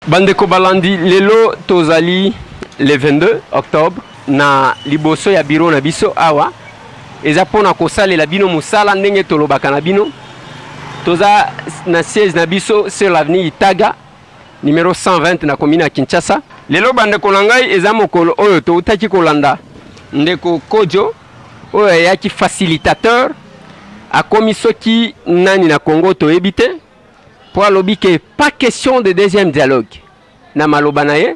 Bandeko Balandi, lelo tozali le 22 octobre na liboso ya biro na biso awa eza pona kosalela bino musala ndenge tolobaka na bino toza na siège na biso sur l'avenue Itaga numéro 120 na commune ya Kinshasa. Lelo bandeko na ngai eza mokolo oyo toutaki kolanda ndeko Kodjo oyo ayaki facilitateur akomi soki nani na Congo toyebi te pour alobi que pas question de deuxième dialogue na maloba na ye.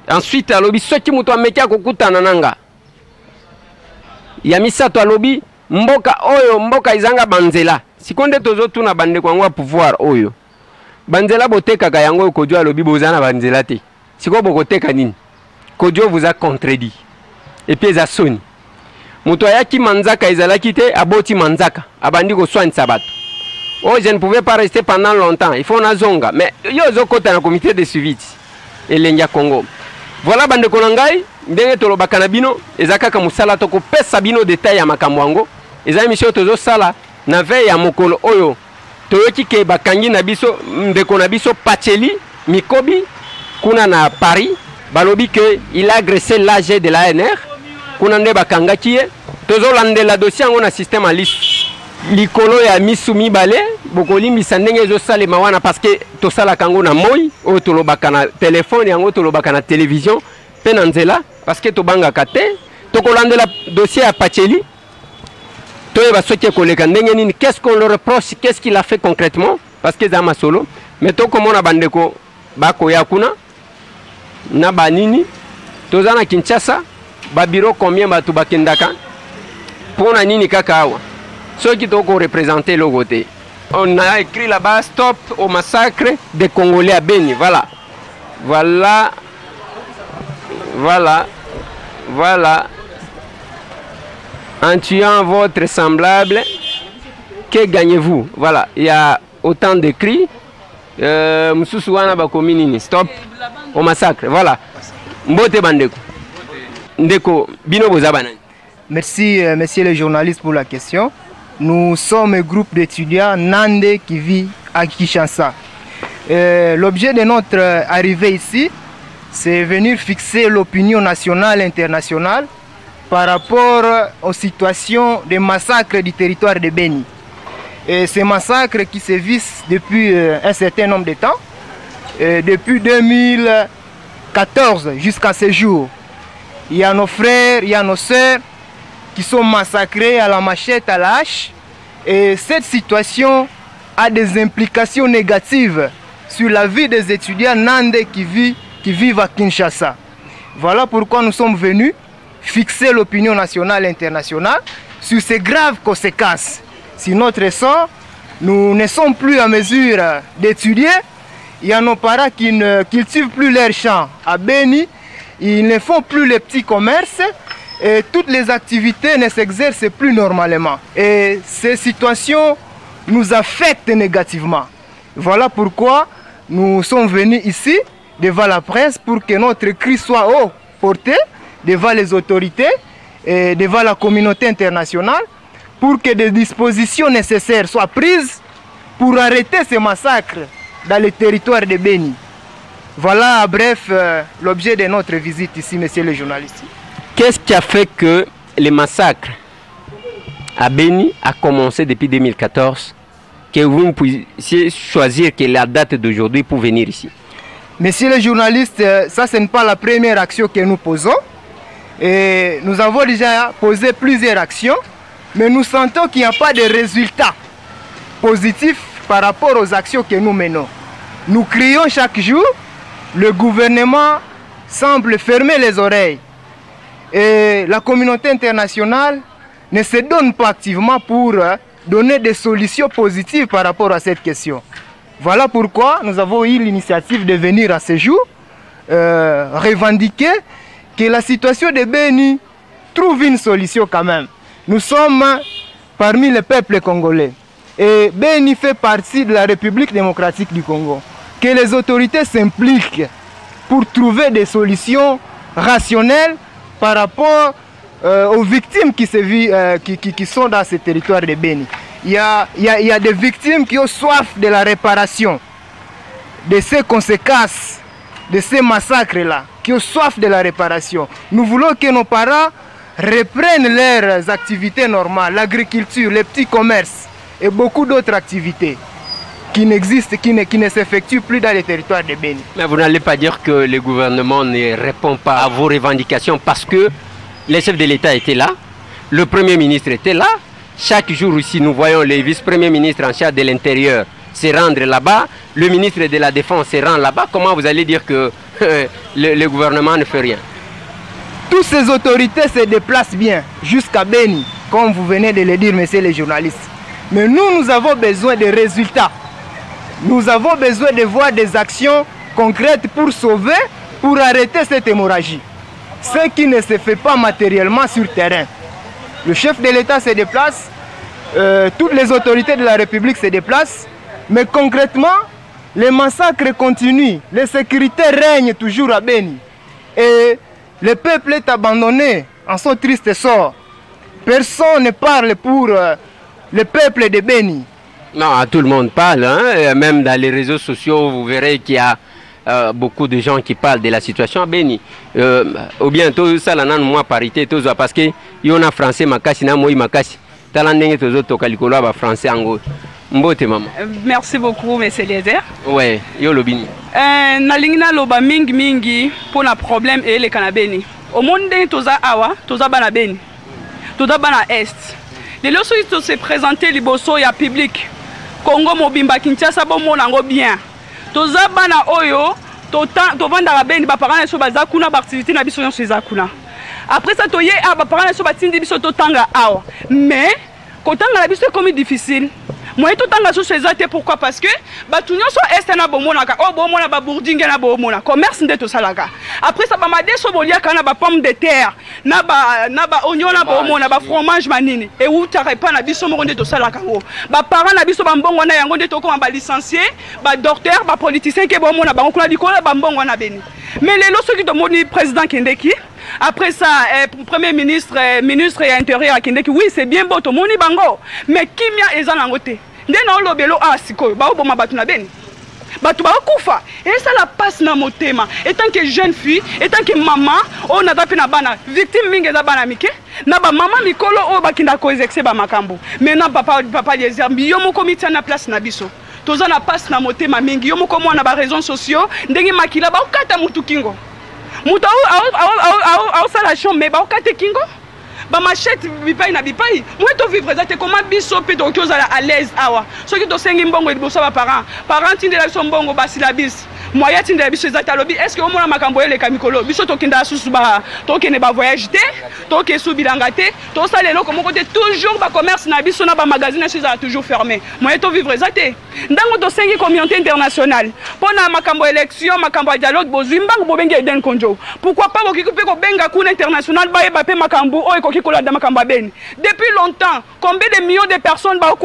Ensuite alobi soki muto ameki akokutana nanga ya misato alobi mboka oyo mboka izanga banzela sikonde tozotuna bandeko yango ya pouvoir oyo banzela botekaka yango Kodjo alobi bozana banzela te siko bokoteka nini. Kodjo vous a contredit et puis eza soni muto ayaki manzaka ezalaki te aboti manzaka abandi koswanisa bato. Oh, je ne pouvais pas rester pendant longtemps. Il faut na zonga. Mais yo zokota na comité de suivi et l'India Congo. Voilà bande konangai ndenge tolobaka na bino ezaka ka musala toko pesa bino détail ya makamwango. Eza émission tozo sala na veille ya mokolo oyo. Toyoki ke bakangi na biso ndeko na biso Pacheli Mikobi kuna na Paris balobi que il a agressé l'AG de l'ANR. Kuna nde bakangaki ye. Tozo landela dossier ngo na système à liste. Likolo ya misumi bale bokoli misandenge zo sale mawana parce que to sala kango na moi o to lobaka na téléphone yango to lobaka na télévision pe na nzela parce que to banga kate to kolandela dossier ya Pacheli to yeba soki koleka ndenge nini, qu'est-ce qu'on le reproche, qu'est-ce qu'il a fait concrètement parce que za masolo mais to komona bandeko bako ya kuna na banini to za na Kinshasa ba bureau combien batu bakendaka pona nini kaka awa. Ceux qui doivent représenter le côté. On a écrit là-bas stop au massacre des Congolais à Beni. Voilà. Voilà. Voilà. Voilà. En tuant votre semblable, que gagnez-vous? Voilà. Il y a autant de cris. Stop au massacre. Voilà. Mbote bandeko. Ndeko bino bozabana. Merci, monsieur le journaliste, pour la question. Nous sommes un groupe d'étudiants Nande qui vit à Kinshasa. L'objet de notre arrivée ici, c'est venir fixer l'opinion nationale et internationale par rapport aux situations des massacres du territoire de Beni. Et ces massacres qui sévissent depuis un certain nombre de temps, depuis 2014 jusqu'à ce jour. Il y a nos frères, il y a nos sœurs qui sont massacrés à la machette, à la hache. Et cette situation a des implications négatives sur la vie des étudiants nandais qui vivent à Kinshasa. Voilà pourquoi nous sommes venus fixer l'opinion nationale et internationale sur ces graves conséquences. Si notre sang, nous ne sommes plus en mesure d'étudier, il y a nos parents qui ne cultivent plus leurs champs à Beni, ils ne font plus les petits commerces, et toutes les activités ne s'exercent plus normalement. Et ces situations nous affectent négativement. Voilà pourquoi nous sommes venus ici, devant la presse, pour que notre cri soit haut porté, devant les autorités et devant la communauté internationale, pour que des dispositions nécessaires soient prises pour arrêter ces massacres dans le territoire de Beni. Voilà, bref, l'objet de notre visite ici, monsieur le journaliste. Qu'est-ce qui a fait que les massacres à Beni a commencé depuis 2014, que vous puissiez choisir que la date d'aujourd'hui pour venir ici? Monsieur le journaliste, ça ce n'est pas la première action que nous posons. Et nous avons déjà posé plusieurs actions, mais nous sentons qu'il n'y a pas de résultats positifs par rapport aux actions que nous menons. Nous crions chaque jour, le gouvernement semble fermer les oreilles. Et la communauté internationale ne se donne pas activement pour donner des solutions positives par rapport à cette question. Voilà pourquoi nous avons eu l'initiative de venir à ce jour revendiquer que la situation de Beni trouve une solution quand même. Nous sommes parmi les peuples congolais et Beni fait partie de la République démocratique du Congo. Que les autorités s'impliquent pour trouver des solutions rationnelles par rapport aux victimes qui sont dans ce territoire de Beni. Il y a des victimes qui ont soif de la réparation de ces conséquences de ces massacres-là, qui ont soif de la réparation. Nous voulons que nos parents reprennent leurs activités normales, l'agriculture, les petits commerces et beaucoup d'autres activités qui n'existent, qui ne s'effectuent plus dans les territoires de Béni. Mais vous n'allez pas dire que le gouvernement ne répond pas à vos revendications parce que les chefs de l'État étaient là, le Premier ministre était là. Chaque jour ici, nous voyons les vice-premiers ministres en charge de l'Intérieur se rendre là-bas, le ministre de la Défense se rend là-bas. Comment vous allez dire que le gouvernement ne fait rien? Toutes ces autorités se déplacent bien jusqu'à Béni, comme vous venez de le dire, messieurs les journalistes. Mais nous avons besoin de résultats. Nous avons besoin de voir des actions concrètes pour sauver, pour arrêter cette hémorragie. Ce qui ne se fait pas matériellement sur terrain. Le chef de l'État se déplace, toutes les autorités de la République se déplacent, mais concrètement, les massacres continuent, l'insécurité règne toujours à Béni. Et le peuple est abandonné en son triste sort. Personne ne parle pour le peuple de Béni. Non, tout le monde parle, hein? Même dans les réseaux sociaux, vous verrez qu'il y a beaucoup de gens qui parlent de la situation à Béni. Ou bien tout ça, là, moi, parité, tout ça, parce que y en a français, makasi, na moi, makasi. Talandenge, tous autres, kalikolo, français, ango. Mbote, maman. Merci beaucoup, monsieur Lézer. Ouais, yo lobini. Nalingina loba mingi pour le problème et les canabéni. Au monde, toza awa, toza bana Béni, toza bana est. Les lorsque se présenter liboso ya public. Congo mobimba Kinshasa bomo nango bien. Toza bana oyo to vanda Béni ba parana so baza kuna ba activité na biso nyonso eza kuna. Après ça toye a ba parana so batindi biso to tanga awa. Mais kotanga la biso comme difficile. Moi tout tanga so ezate pourquoi parce que batu nyonso est na bomonaka o bomona ba bourdinga na bomona commerce ndeto salaka. Après ça ba made so bolia kana ba pomme de terre na ba oignon na bomona ba fromage manini et ou tare pas na biso mo ndeto salaka ngo. Ba parents na biso ba mbongo na yango ndeto ko ba licencié, ba docteur, ba politicien ke bomona ba ngokula dikola ba mbongo na Béni. Mais les lorsque qui demandent président Kindeki après ça premier ministre ministre et intérieur Kindeki oui c'est bien beau to moni bango mais kimia ezana ngote ndena olobelo asiko ba oboma batu na Béni batu ba kufa et ça la passe na motema étant que jeune fille étant que maman on a tapé na bana victime mingi za bana mike na ba maman mikolo o bakinda ko exercer ba makambo maintenant papa les zerbi yo moko mitia na place na biso toza na passe na motema mingi yo moko mwana ba raisons sociaux ndenge makila ba okata mutu kingo mutu au sala chambre mais ba okata kingo ba machette bipai na bipai moi to vivre ça te comment biso pe to kozala à l'aise awa soki to sengi mbongo liboso ba parents tindela biso mbongo basila bis moya tindela biso ezata lobi est-ce que au mona makambo ele kamikolo biso to kinda susu ba to kene ba voyage te to ke subilanga te to salelo comme côté toujours ba commerce na biso na ba magazine chez a toujours fermé moya to vivre ça te ndango to sengi communauté internationale pona makambo élection makambo dialogue bozimbango bobenga Eden Konjo pourquoi pas bokipe ko benga kuna international ba yeba pe makambo o depuis longtemps, combien de millions de personnes dans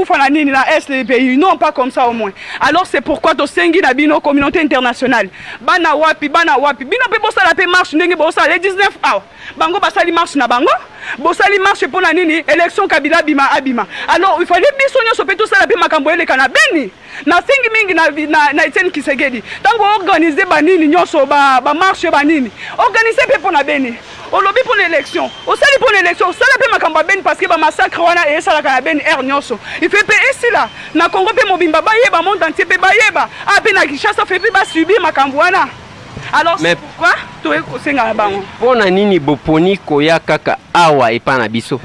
l'Est des pays? Non, pas comme ça au moins. Alors c'est pourquoi tu sengi na bino communauté internationale. Bana wapi. Bino pe bossa la pe marche ndenge bossa les 19 hours. Bango basali marche na bango. Bossali marche pour la nini élection Kabila abima. Alors il fallait biso nyoso pe tout ça la pe makambo ele kana Béni. Na sengi mingi na Etienne Tshisekedi. Tango organiser banini nyoso ba marche banini. Organiser pe pour na Béni. On lobby pour l'élection. On sali pour l'élection. Ça la pe makambo Béni parce que ba massacre wana et ça la kana Béni air nyoso. Il fait payer ici là. Na Congo pe mobimba ba yeba monde entier pe ba yeba. Ah pe na Kinshasa fait pe ba subir makambo wana. Alors c'est pourquoi tu es kosenga bango. Pona nini boponi koya kaka awa epana biso.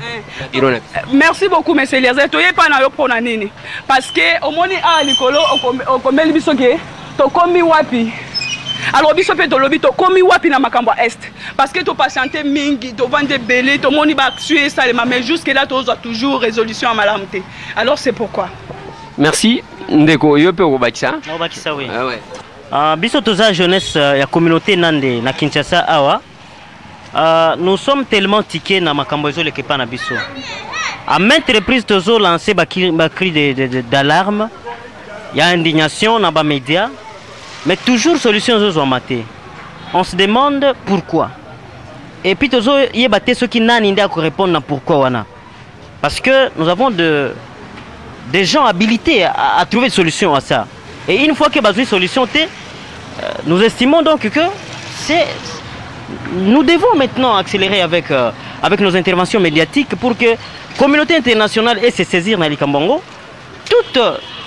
Merci beaucoup monsieur Lézer. Tu es pas na yo pona nini parce que au moni a likolo o komeli biso ke to komi wapi. Alors biso pe to lobi to komi wapi na makambo est parce que to patienter mingi to vendre belé to moni ba tuer ça mais jusque là to toujours résolution à malamté. Alors c'est pourquoi. Merci ndeko yo pe obakisa. Obakisa oui. Ah ouais. Biso toza jeunesse la communauté nande na Kinshasa awa nous sommes tellement tiqués na makambo ezo leke pa na biso à maintes reprises tozo lancé ba cri d'alarme il y a indignation na ba médias mais toujours solution zo maté on se demande pourquoi et puis tozo yebate ceux qui nani nda ko répondre na pourquoi wana parce que nous avons des gens habilités à trouver une solution à ça et une fois que bazui solution té nous estimons donc que nous devons maintenant accélérer avec nos interventions médiatiques pour que la communauté internationale ait se saisir dans les Kambongo.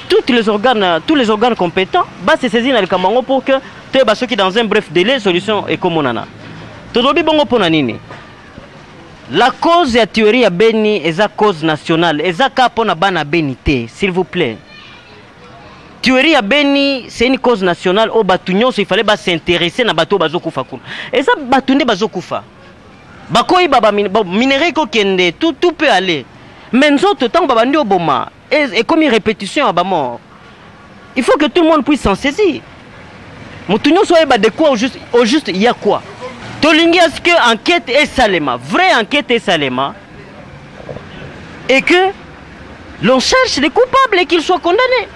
Tous les organes compétents vont se saisir dans les Kambongo pour que ceux qui dans un bref délai solution est comme on a. La cause de la théorie à Beni est la cause nationale. Et ça pour na Benité, s'il vous plaît. Théorie à Beni, c'est une cause nationale. Au Batunion, il fallait s'intéresser à bateau bazokufa kun. Et ça batunde bazokufa. Bakoi baba minéré ko kende, tout peut aller. Mais nous autres temps baba ndi oboma et comme une répétition à ba mort. Il faut que tout le monde puisse s'en saisir. Mutunyo soit ba de quoi au juste il y a quoi? Tolingi à ce que enquête est salema, vraie enquête est salema. Et que l'on cherche les coupables et qu'ils soient condamnés.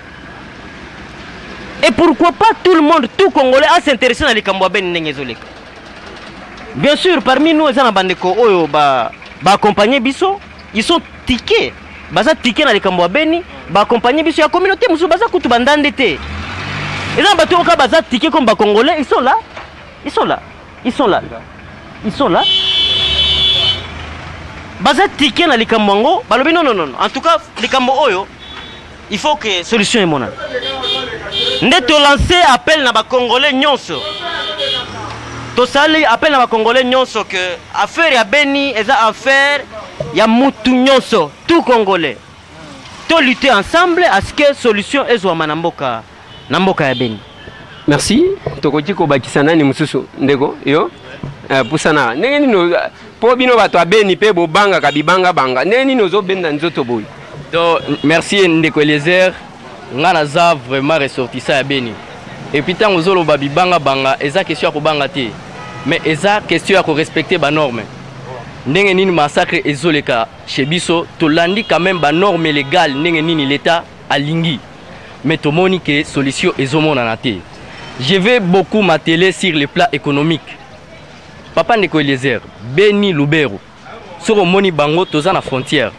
Et pourquoi pas tout le monde, tout Congolais, à s'intéresser dans les Kambouaben Nengezoleka. Bien sûr, parmi nous, les Bandeko, accompagner Bisso, ils sont tickets. Baza tickets dans les Kambouaben, accompagner Bisso, la communauté, Moussou Baza Koutou Bandandete. Et là, Baza tickets comme Congolais, ils sont là. Ils sont là. Ils sont là. Ils sont là. Baza tickets dans les Kambouango, non. En tout cas, les Kambouoyo, il faut que solution est mon âme. Nous lancer appel à Congolais nyonso. Tosali appel à Congolais nyonso que affaire ya Beni est affaire ya mutu nyonso, tout Congolais. To lutter ensemble à ce que solution est zwa manamboka namboka ya Beni. Merci. Tokoki ko bakisana ni mususu ndeko yo. Pusana. Ndenge nino po bino bato ya Beni pe bo banga kabibanga banga. Ndenge nino zo benda nzoto boy. Donc merci ndeko Eliezer. Ngana za vraiment ressortissant à Beni. Et puis tant aux babi banga banga, eza question pour banga te. Mais eza question à respecter ba norme. Ndenge nini massacre ezoleka chez biso, to landi quand même ba norme légale ndenge nini l'état alingi. Mais to moni que solution ezomona na te. Je vais beaucoup m'atteler sur le plan économique. Papa ndeko Eliezer, Beni Lubero. Soro moni bango toza na frontière.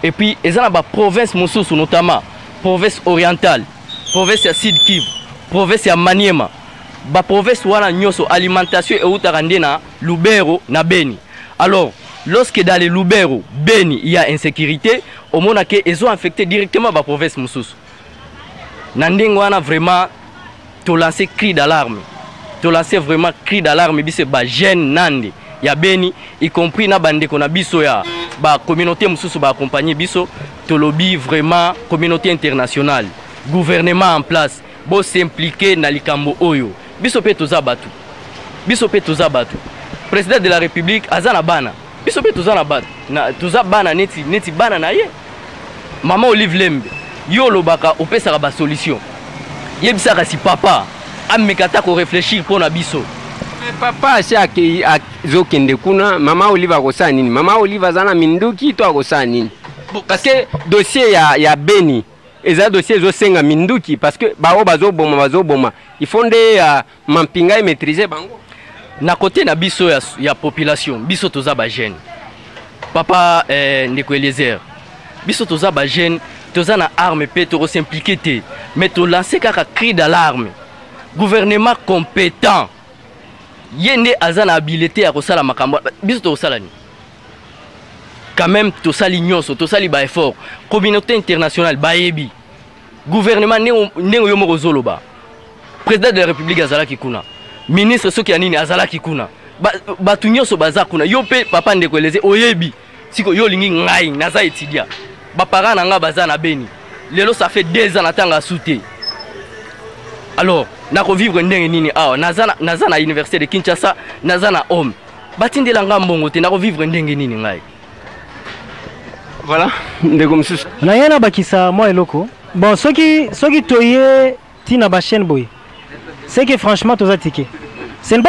Et puis eza na ba province mosusu notamment province orientale, province ya Sud Kivu, province ya Maniema, ba province wana nyoso alimentation et utarande na Lubero na Beni. Alors, lorsque dans les Lubero, Beni, il y a insécurité, au moment que ils ont infecté directement ba province mususu. Nandingo wana vraiment to lancer cri d'alarme. To lancer vraiment cri d'alarme bise ba jeune nande ya Beni, y compris na bande ko na biso ya ba communauté mususu ba accompagner biso. Tolobi vraiment communauté internationale, gouvernement en place, bo s'impliquer dans likambo oyo. Biso pe toza batu. Biso pe toza batu. Président de la République azana bana. Biso pe toza na batu. Na toza bana neti bana na ye. Maman Olive Lembe, yo lobaka opesa ba solution. Yebisa ka si papa amekata ko réfléchir pour na biso. Papa si aki zokende kuna mama Olive akosa nini? Mama Olive azana minduki to akosa nini? Parce que dossier ya Beni, et un dossier zosenga minduki parce que bazo boma, il faut des mampinga et maîtriser bango. Na côté na biso ya population, biso toza ba jeune. Papa ndeko Eliezer. Biso toza ba jeune, toza na arme pe to s'impliquer te, mais to lancer kaka cri d'alarme. Gouvernement compétent. Yende azana habilité à kosala makambo. Biso to sala ni. Quand même, tout ça l'ignon, tout ça les effort. Communauté internationale, baebi. Gouvernement néo yomo zoloba. Président de la République azala kikuna. Ministre soki anini azala kikuna. Batunyo so baza kuna. Yo pe papa ndeko Eliezer oyebi. Siko yo lingi ngai naza étudia. Ba parents nanga baza na Beni. Lelo ça fait 2 ans natanga souté. Alors, nako vivre ndenge nini awa naza na université de Kinshasa, naza na homme. Batindela ngambongo te nako vivre ndenge nini ngai. Voilà, ndeko msusu. Na yana bakisa moi eloko. Bon, ceux qui toye tina ba chaîne boy. C'est que franchement toza ticket. Ce n'est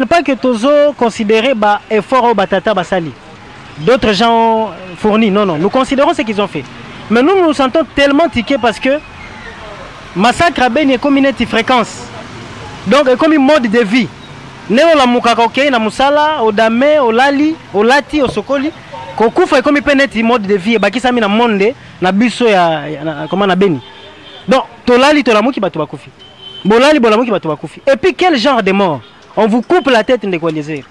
pas que tozo considérer ba effort au batata basali. D'autres gens ont fourni. Non, nous considérons ce qu'ils ont fait. Mais nous nous sentons tellement tickets parce que massacre à Beni est comme une fréquence. Donc comme un mode de vie. Néo la mukakoke na musala, au dame, au lali, au lati, au sokoli. Kokufa comme un mode de vie. Bakisa mi na monde na biso ya comment na Beni. Donc tolali tolamu ki bato bakufi. Bolali bolamuki bato bakufi. Et puis quel genre de mort? On vous coupe la tête de Kwalizer.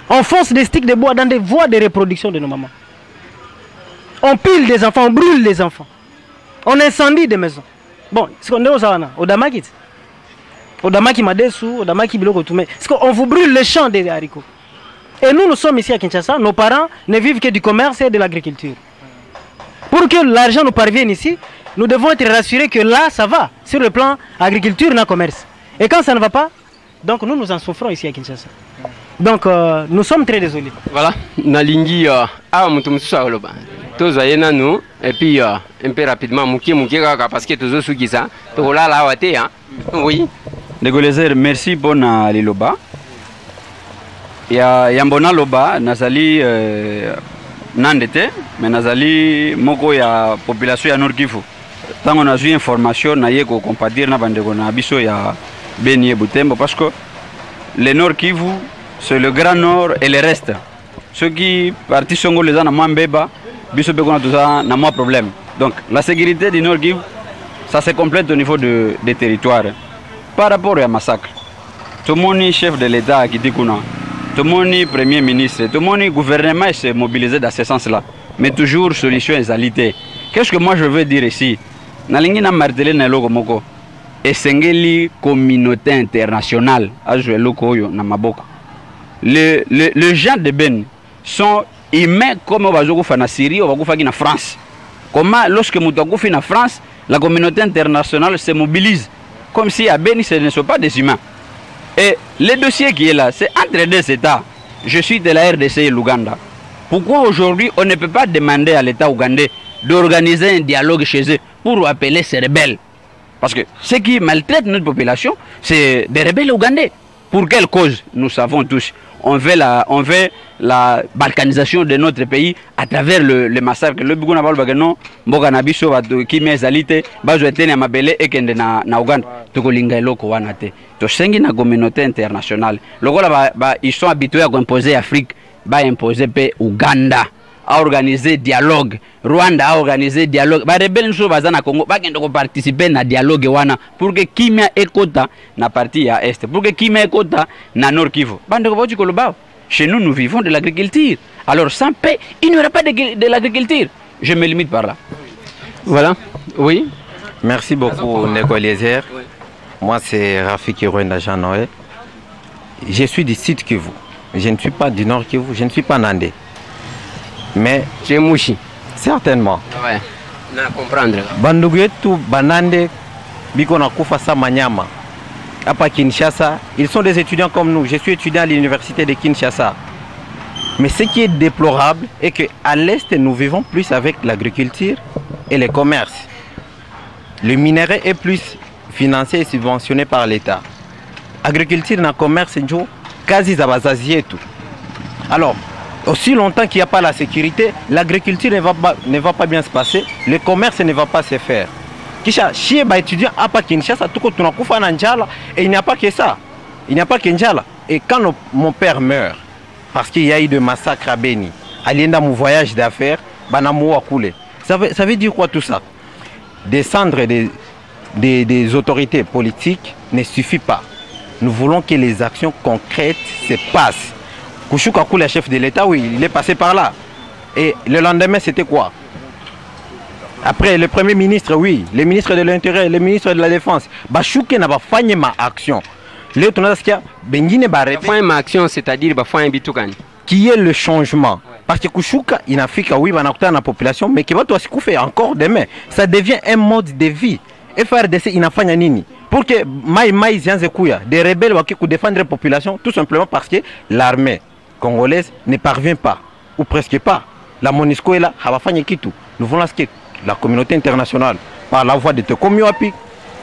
On fonce des sticks de bois dans des voies de reproduction de nos mamans. On pile des enfants, on brûle les enfants. On incendie des maisons. Bon, ce qu'on est au Sawana, au Damakit. Au Damaki Madesu, au Damaki Biloko Toumé. On vous brûle les champs des haricots. Et nous, nous sommes ici à Kinshasa, nos parents ne vivent que du commerce et de l'agriculture. Pour que l'argent nous parvienne ici, nous devons être rassurés que là, ça va, sur le plan agriculture et commerce. Et quand ça ne va pas, donc nous en souffrons ici à Kinshasa. Donc nous sommes très désolés. Voilà, Nalingi, nous, et puis un peu rapidement, parce que tous ceux qui ça, oui. Négoliser, merci pour Liloba. Ya mbona loba nazali nandete mais nazali moko ya population ya Nord Kivu. Tango nazui information na yeko compatir na bandeko na biso ya Beni et Butembo parce que le Nord Kivu c'est le Grand Nord et le reste. Ceux qui partis sont les na Mambeba, biso beko na tout ça na moi problème. Donc la sécurité du Nord Kivu ça se complète au niveau des territoires. Par rapport à massacre. Tout le monde chef de l'État qui dit qu'on a tout le monde premier ministre, tout le monde gouvernement s'est mobilisé dans ce sens-là. Mais toujours solution égalité. Qu'est-ce que moi je veux dire ici? Nalingi na martelé na loko moko. Esengeli communauté internationale a joué loko yo na maboko. Les gens de Ben sont humains comme bazoko fa na Syrie ou bazoko fa na France. Comment lorsque moutako fi na France, la communauté internationale se mobilise comme si à Ben ce ne sont pas des humains. Et le dossier qui est là, c'est entre deux États. Je suis de la RDC et l'Ouganda. Pourquoi aujourd'hui on ne peut pas demander à l'État ougandais d'organiser un dialogue chez eux pour appeler ces rebelles? Parce que ceux qui maltraitent notre population, c'est des rebelles ougandais. Pour quelle cause? Nous savons tous. On veut la balkanisation de notre pays à travers le massacre. Le Buguna Balbagano, Boganabiso, Kime Zalite, Bazoetene Mabele, Ekende na Ouganda, Tokolinga Loko Wanate. To sengi na communauté internationale. Lokola ils sont habitués à imposer l'Afrique, à imposer Ouganda, à organiser dialogue. Rwanda a organisé dialogue. Ba rebelle nso bazana Congo, ba kendo participer na dialogue wana pour que kimia ekota na partie ya est, pour que kimia ekota na Nord Kivu. Bande ko boti koloba. Chez nous, nous vivons de l'agriculture. Alors sans paix, il n'y aura pas de l'agriculture. Je me limite par là. Voilà. Oui. Merci beaucoup, Neko Eliezer. Oui. Moi, c'est Rafiki Rwenda Jean Noé. Je suis du sud Kivu. Je ne suis pas du nord Kivu, je ne suis pas nandé. Mais. J'ai Mouchi. Certainement. Ouais. Na comprendre. Banduguetu, Banande, Bikona Kufa Samanyama. À Kinshasa, ils sont des étudiants comme nous. Je suis étudiant à l'université de Kinshasa. Mais ce qui est déplorable est qu'à l'Est, nous vivons plus avec l'agriculture et le commerce. Le minerai est plus financé et subventionné par l'État. Agriculture et commerce, quasi tout. Alors, aussi longtemps qu'il n'y a pas la sécurité, l'agriculture ne va pas bien se passer, le commerce ne va pas se faire. Kisha chie ba étudiant à Kinshasa tuko tunakufa na njala et il n'y a pas que ça. Il n'y a pas que njala. Et quand mon père meurt parce qu'il y a eu de massacres à Beni, alienda mon voyage d'affaires, banamou a coulé. Ça veut dire quoi tout ça? Descendre des autorités politiques ne suffit pas. Nous voulons que les actions concrètes se passent. Kouchouka Koulé, chef de l'État, oui, il est passé par là. Et le lendemain, c'était quoi? Après, le Premier ministre, oui, le ministre de l'Intérieur, le ministre de la Défense, Bachouké n'a pas fait ma action. Action, c'est-à-dire qui est le changement. Parce que Kouchouka, il a fait que oui, on a la population, mais qui va tout fait encore demain. Ça devient un mode de vie. FRDC, il n'a pas nini. Pour que des rebelles qui défendre la population, tout simplement parce que l'armée congolaise ne parvient pas, ou presque pas. La MONUSCO est là, nous voulons que la communauté internationale, par la voix de Tekomioapi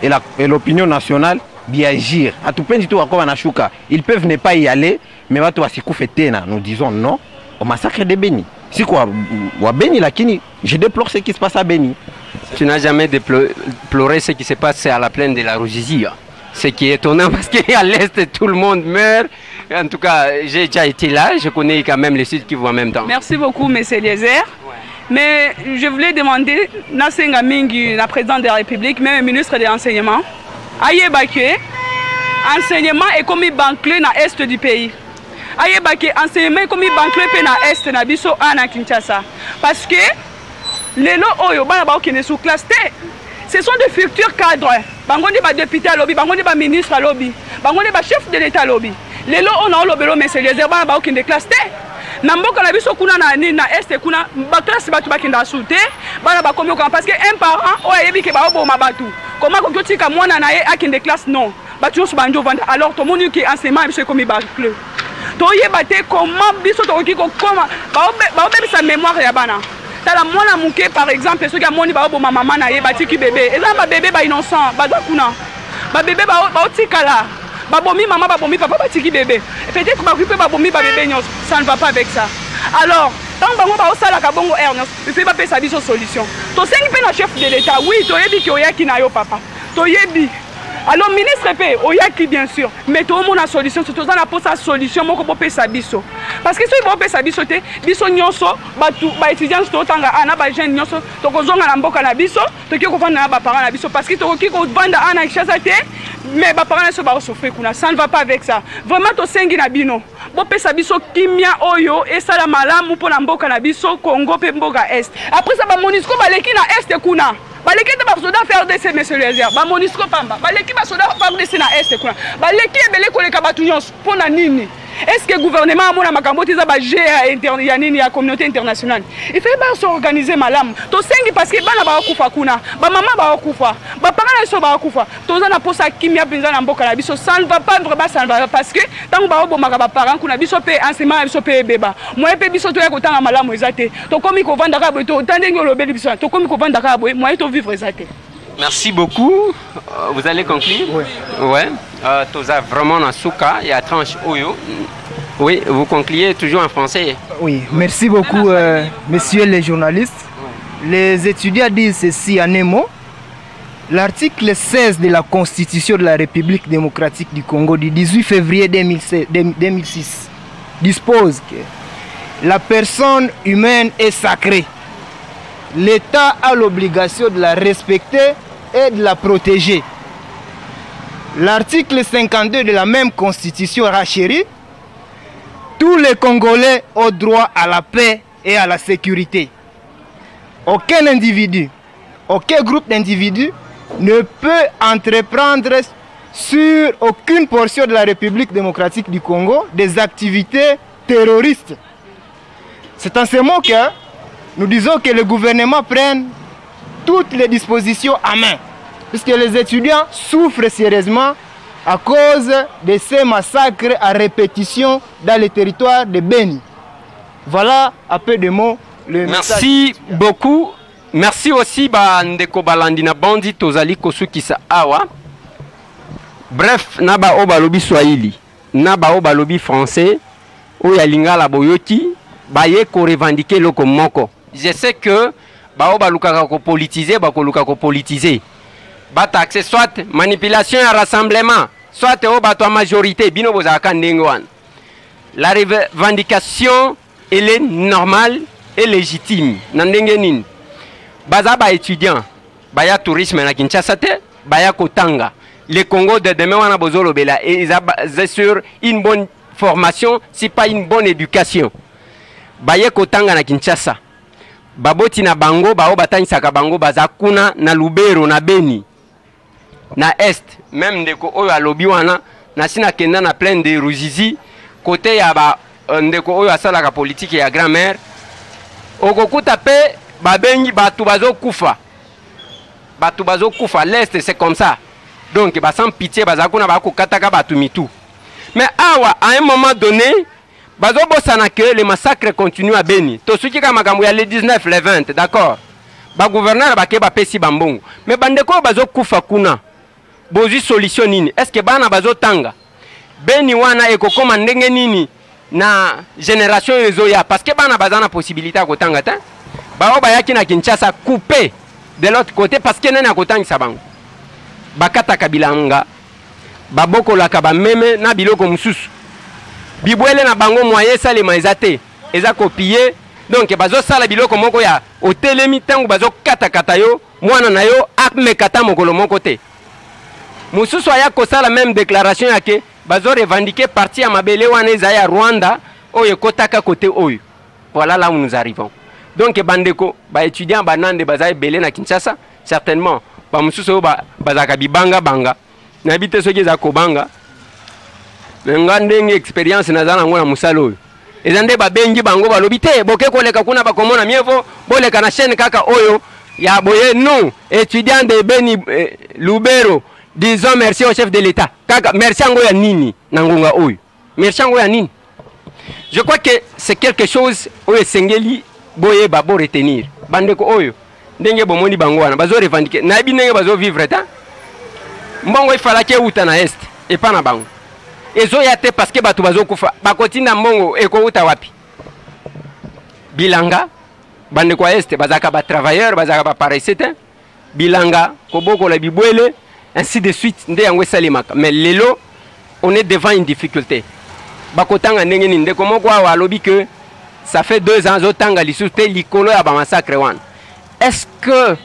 et l'opinion nationale, d'y agir. À tout point du tout, ils peuvent ne pas y aller, mais nous disons non au massacre de Beni. Si quoi, Beni, je déplore ce qui se passe à Beni. Tu n'as jamais déploré ce qui se passe à la plaine de la Ruzizi. Ce qui est étonnant parce qu'à l'Est, tout le monde meurt. En tout cas, j'ai déjà été là, je connais quand même les sites qui vont en même temps. Merci beaucoup, M. Eliezer. Ouais. Mais je voulais demander, Nasenga Mingi, la présidente de la République, même le ministre de l'Enseignement, ayeba ke enseignement est comme banclé na est du pays. Ayeba ke enseignement est comme banclé pe na est na biso ana Kinshasa. Parce que les lots oyo bana ba okene sous classe T. Ce sont des futurs cadres. Bangoni ba député à lobby, bangoni ba ministre à lobby, bangoni ba chef de l'état à lobby. Les lots on a lobelo mais c'est les bana ba okene classe T. Na mboka na biso kuna na ni na est kuna ba classe batu ba kenda souté, bana ba komi ko parce que un parent o yebi ke ba oboma batu. Comment ko tika mwana na ye akende classe non. Batu so banjo vendre alors to moni ki enseignement biso komi ba club. To yeba te comment biso to ki ko koma ba obe sa mémoire ya bana. Tala mwana muke par exemple ceux qui a moni ba oboma maman na ye batiki bébé. Et là ba bébé ba innocent, ba kuna. Ba bébé ba otikala. Babomi maman, babomi papa, batiki bébé. Peut-être que babomi babomi bébé, ça ne va pas avec ça. Alors, tant que babomi ba osala kabongo ernos, il fait pas sa biso solution. To sengi pe na chef de l'état, oui, to yebi ki oyaki na yo papa. To yebi. Alors ministre pe oyaki bien sûr, mais to mo na solution, to za na posa solution moko po pe sa biso. Parce que si bo pe sa biso te, biso nyonso batu ba étudiants to tanga ana ba jeune nyonso to kozonga na mboka na biso, to ki ko vanda na ba parents na biso parce que to ki ko vanda ana Kinshasa te. Mais les parents ne souffrir, ça ne va pas avec ça. Vraiment, to sengi na bino. Bo pesa biso kimia oyo et ça la malamu pour mboka na biso Congo pe mboka est. Après ça ba Monisco ba leki na est kuna. Ba leki te ba soda faire de ces messieurs les ba Monisco pamba. Ba leki ba soda faire de ces na est kuna. Ba leki ebele ko leka batu nyonso pona nini? Est-ce que le gouvernement a makambo tiza ba gérer la communauté internationale? Il fait pas s'organiser malam. To sengi parce que bana ba kufa kuna, ba maman ba kufa, ba parents so ba kufa. To za na posa kimia penza na mboka na biso, ça ne va pas vraiment, ça ne va pas parce que tant ba bo maka ba parents kuna biso pe enseignement biso pe beba. Moi pe biso to ya kotanga malamu ezate. To komi ko vanda ka bo to tandenge lobeli biso. To komi ko vanda ka bo moi to vivre ezate. Merci beaucoup. Vous allez conclure? Oui. Ouais. Toza vraiment na souka, il y a tranche oyo. Oui, vous concluez toujours en français. Oui, merci beaucoup, messieurs les journalistes. Les étudiants disent ceci en un mot. L'article 16 de la Constitution de la République démocratique du Congo du 18 février 2006 dispose que la personne humaine est sacrée. L'État a l'obligation de la respecter et de la protéger. L'article 52 de la même Constitution rachérit: tous les Congolais ont droit à la paix et à la sécurité. Aucun individu, aucun groupe d'individus ne peut entreprendre sur aucune portion de la République démocratique du Congo des activités terroristes. C'est en ce mot que nous disons que le gouvernement prenne toutes les dispositions à main, puisque les étudiants souffrent sérieusement à cause de ces massacres à répétition dans le territoire de Beni. Voilà à peu de mots le merci message. Beaucoup. Merci aussi Ndeko Balandina Bandi Tozali Kosukisa Awa. Bref, naba oba lobi Swahili, naba oba lobi français, oya lingala boyoti, baye ko revendiquer loko moko. Je sais que baoba lukaka ko politiser, bako luka ko politiser. Bataxe soit manipulation et rassemblement, soit au bateau majorité, bino bozaka ndengwan. La revendication, elle est normale et légitime. Nandengenin. Bazaba étudiant, baya tourisme na Kinshasa te, baya kotanga. Le Congo de demain wana bozolo bela et ils ont sur une bonne formation, si pas une bonne éducation. Baya kotanga na Kinshasa. Baboti na bango, bao batanisaka bango bazakuna na Lubero na Beni. Na est même ndeko oyo alobi wana na sina kenda na plein de Ruzizi côté ya ba ndeko oyo asalaka politique ya grand-mère okokuta pe babengi batu bazokufa l'est c'est comme ça donc ba sans pitié bazakuna ba kokataka batu mitu mais awa à un moment donné bazobosana que le massacre continue à Beni to suki ka makambo ya le 19 le 20 d'accord ba gouverneur ba ke ba pesi bambongo mais bandeko bazokufa kuna bozi solution nini? Est-ce que bana bazotanga Beni wana ekokoma ndenge nini na génération ezoya parce que bana bazana possibilité ya kotanga ta bao bayaki na Kinshasa coupé de l'autre côté parce que nani akotangisa bango bakata kabilanga babokolaka bameme na biloko mususu bibwele na bango moyen salema ezate eza copier donc bazosala biloko moko ya otelemi tango bazokata kata yo mwana na yo amekata mokolo moko te. mosusu aya kosala même déclaration yake bazo revendiquer parti ya mabele wana eza ya Rwanda oyo ekotaka côté oyo. Voilà là où nous arrivons. Donc bandeko ba étudiant banande baza ebele na Kinshasa certainement ba mosusu bazaka bibanga banga na bite soki za kobanga nga ndenge expérience nazala ngo na musala oyo ezande babengi bango balobi te boke koleka kuna bakomona mievo boleka na chaîne kaka oyo ya boye non étudiant de Beni Lubero disons merci au chef de l'État kaka merci ngo ya nini na ngonga oyo merci ngo ya nini. Je crois que c'est quelque chose oyo sengeli boye babo retenir bandeko oyo ndenge bomoni bango wana bazo revendiquer na bi ndenge bazo vivre ta mbongo ifalaki uta na est et pas na bango ezo yate parce que batu bazo kufa bakotinda mbongo eko uta wapi bilanga bandeko est bazaka ba travailleurs bazaka ba paressete bilanga koboko la bibwele ainsi de suite nde yango salimaka mais lelo on est devant une difficulté bakotanga ndenge ni ndeko moko wa alobi que ça fait 2 ans zotanga lisute likolo ya ba massacre wana. Est-ce que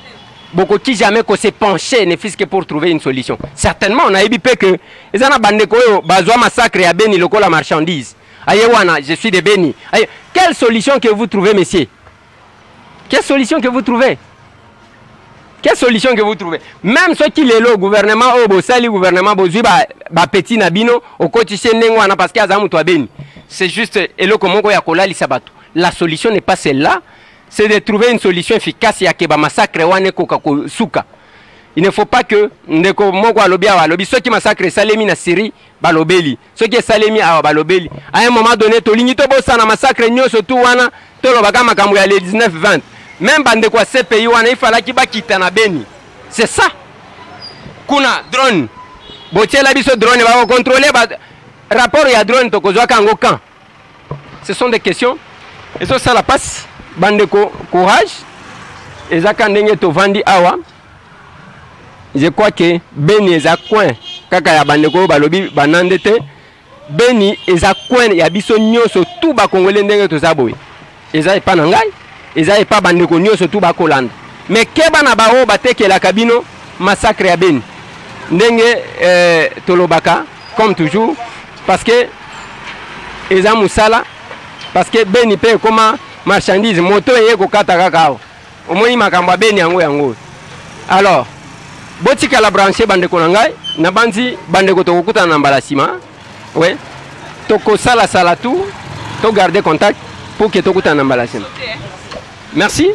beaucoup qui jamais qu'on s'est penché ne fût-ce que pour trouver une solution? Certainement on a ébipé que les ana bandeko yo bazwa massacre ya Beni lokola marchandise. Aye wana je suis de Beni. Aye, quelle solution que vous trouvez messieurs? Quelle solution que vous trouvez? Quelle solution que vous trouvez? Même ceux qui le gouvernement au bosali gouvernement bozui ba petit nabino au quotidien nengo wana parce que azamu to Beni. C'est juste eloko moko ya kolali sabatu. La solution n'est pas celle-là, c'est de trouver une solution efficace ya keba massacre wane koka suka. Il ne faut pas que ndeko moko alobi awa alobi ceux qui massacre Salemi na Syrie balobeli, ceux qui Salemi awa balobeli. À un moment donné to lingi to bosa na massacre nyoso tu wana to lobaka makambo ya le 19-20. Même bande kwa CPI wana ifala ki bakita na Beni. C'est ça. Kuna drone. Botiela biso drone ba contrôler ba rapport ya drone to kozwa kango kan. Ce sont des questions. Et ça la passe bandeko courage. Ezaka ndenge to vandi awa. Je crois que Beni eza coin kaka ya bandeko balobi banande te. Beni eza coin ya biso nyoso tout ba congolais ndenge to zaboy. Eza epa na ngai. Eza epa bandeko nyoso tout ba kolanda. Mais keba na bao batekela kabino massacre ya Beni. Ndenge tolobaka comme toujours parce que eza musala parce que Beni pe koma marchandise moto eye ko kata kaka omoni makambo Beni yango. Alors botika la branche bandeko na ngai na banzi bandeko to kokuta na mbala sima ouais toko sala tout to garder contact pour que tokuta na mbala sima. Merci.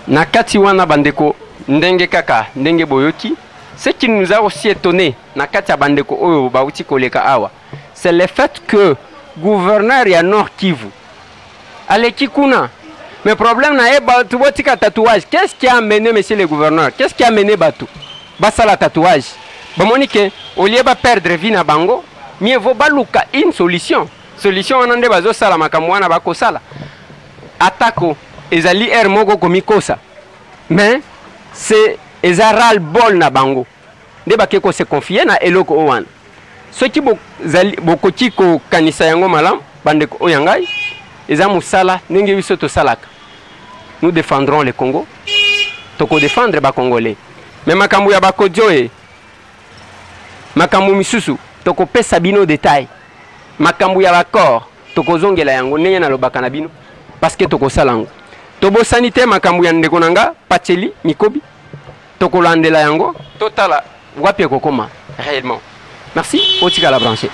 Na kati wana bandeko ndenge kaka ndenge boyoki. Ce qui nous a aussi étonné na kati ya bandeko oyo bauti koleka awa c'est le fait que gouverneur ya Nord Kivu aleki kuna. Mais problème na batu botika tatouage. Qu'est-ce qui a amené monsieur le gouverneur? Qu'est-ce qui a amené batu basa la tatouage? Bamoni ke au lieu ba perdre vie na bango, mieux vaut baluka une solution. Solution onande bazo sala makambo wana bako sala. Atako ezali moko komikosa. Mais c'est ezaral bol na bango. Nde bakeko se confier na eloko owana. Ceux qui bokoti ko kanisa yango malam bandeko oyangai eza musala ndenge biso to salaka. Nous défendrons le Congo. Toko défendre ba congolais. Mais makambu ya bakodjoe. Makambu misusu toko pesa bino détail. Makambu ya bakor toko zongela yango ndenge na lobaka na bino parce que toko salango. Tobo sanité makambu ya ndeko nanga Pacheli Mikobi. Toko landela yango totala wapi kokoma réellement. Merci, au tika la branche.